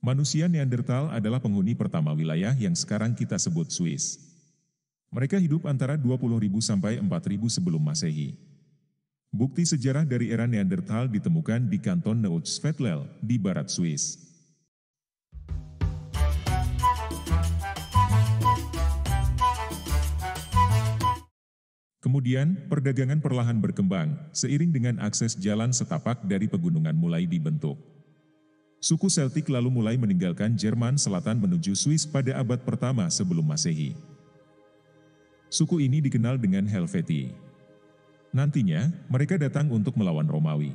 Manusia Neanderthal adalah penghuni pertama wilayah yang sekarang kita sebut Swiss. Mereka hidup antara 20.000 sampai 4.000 sebelum Masehi. Bukti sejarah dari era Neanderthal ditemukan di kanton Neuchâtel di barat Swiss. Kemudian, perdagangan perlahan berkembang, seiring dengan akses jalan setapak dari pegunungan mulai dibentuk. Suku Celtic lalu mulai meninggalkan Jerman Selatan menuju Swiss pada abad pertama sebelum Masehi. Suku ini dikenal dengan Helvetii. Nantinya, mereka datang untuk melawan Romawi.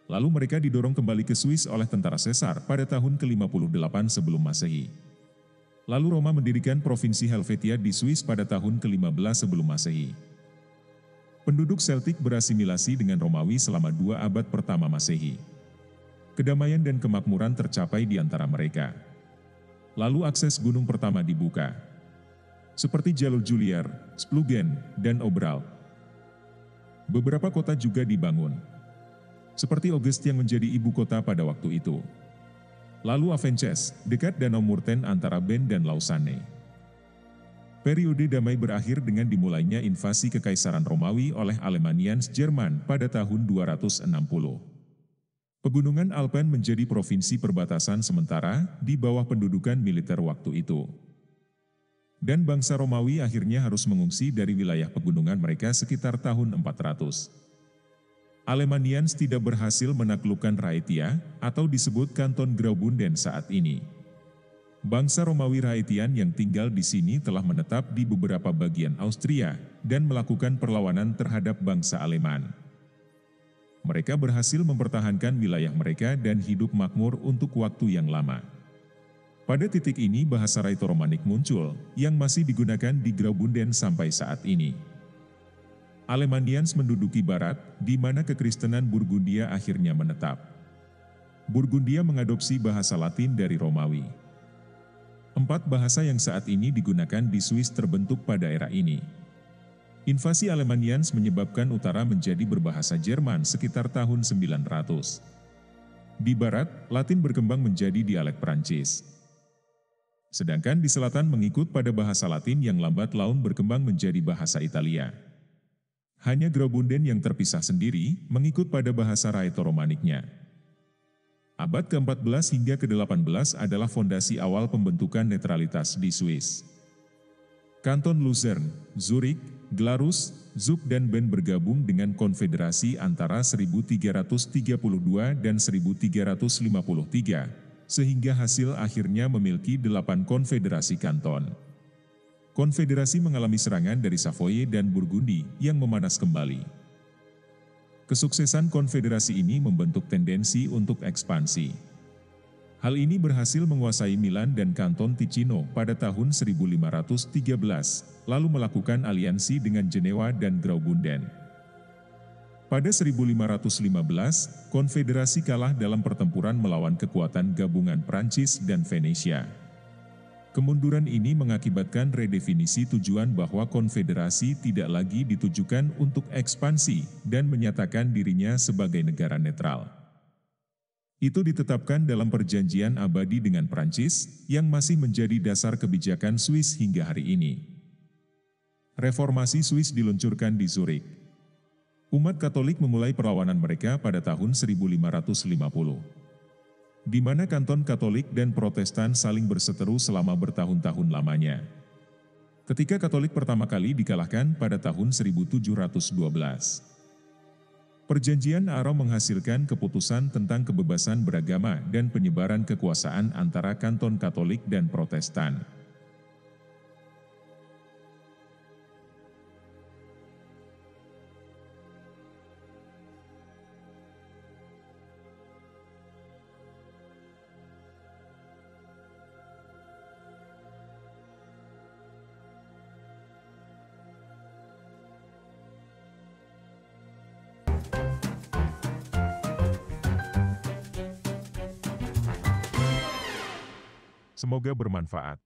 Lalu mereka didorong kembali ke Swiss oleh tentara Caesar pada tahun ke-58 sebelum Masehi. Lalu Roma mendirikan provinsi Helvetia di Swiss pada tahun ke-15 sebelum Masehi. Penduduk Celtic berasimilasi dengan Romawi selama 2 abad pertama Masehi. Kedamaian dan kemakmuran tercapai di antara mereka. Lalu akses gunung pertama dibuka, seperti jalur Julier, Splugen, dan Oberalp. Beberapa kota juga dibangun, seperti Augest yang menjadi ibu kota pada waktu itu. Lalu Avenches, dekat Danau Murten antara Bern dan Lausanne. Periode damai berakhir dengan dimulainya invasi Kekaisaran Romawi oleh Alemannians Jerman pada tahun 260. Pegunungan Alpen menjadi provinsi perbatasan sementara di bawah pendudukan militer waktu itu. Dan bangsa Romawi akhirnya harus mengungsi dari wilayah pegunungan mereka sekitar tahun 400. Alemannians tidak berhasil menaklukkan Raetia, atau disebut Kanton Graubünden saat ini. Bangsa Romawi Raetian yang tinggal di sini telah menetap di beberapa bagian Austria, dan melakukan perlawanan terhadap bangsa Aleman. Mereka berhasil mempertahankan wilayah mereka dan hidup makmur untuk waktu yang lama. Pada titik ini bahasa Raeto-Romanik muncul, yang masih digunakan di Graubünden sampai saat ini. Alemannians menduduki barat, di mana kekristenan Burgundia akhirnya menetap. Burgundia mengadopsi bahasa Latin dari Romawi. 4 bahasa yang saat ini digunakan di Swiss terbentuk pada era ini. Invasi Alemannians menyebabkan utara menjadi berbahasa Jerman sekitar tahun 900. Di barat, Latin berkembang menjadi dialek Prancis. Sedangkan di selatan mengikut pada bahasa Latin yang lambat laun berkembang menjadi bahasa Italia. Hanya Graubünden yang terpisah sendiri, mengikut pada bahasa Raeto-Romaniknya. Abad ke-14 hingga ke-18 adalah fondasi awal pembentukan netralitas di Swiss. Kanton Luzern, Zurich, Glarus, Zug dan Bern bergabung dengan konfederasi antara 1332 dan 1353, sehingga hasil akhirnya memiliki 8 konfederasi kanton. Konfederasi mengalami serangan dari Savoie dan Burgundi yang memanas kembali. Kesuksesan konfederasi ini membentuk tendensi untuk ekspansi. Hal ini berhasil menguasai Milan dan Kanton Ticino pada tahun 1513, lalu melakukan aliansi dengan Jenewa dan Graubünden. Pada 1515, konfederasi kalah dalam pertempuran melawan kekuatan gabungan Prancis dan Venesia. Kemunduran ini mengakibatkan redefinisi tujuan bahwa konfederasi tidak lagi ditujukan untuk ekspansi dan menyatakan dirinya sebagai negara netral. Itu ditetapkan dalam perjanjian abadi dengan Prancis, yang masih menjadi dasar kebijakan Swiss hingga hari ini. Reformasi Swiss diluncurkan di Zurich. Umat Katolik memulai perlawanan mereka pada tahun 1550. Di mana kanton Katolik dan Protestan saling berseteru selama bertahun-tahun lamanya. Ketika Katolik pertama kali dikalahkan pada tahun 1712. Perjanjian Aaron menghasilkan keputusan tentang kebebasan beragama dan penyebaran kekuasaan antara kanton Katolik dan Protestan. Semoga bermanfaat.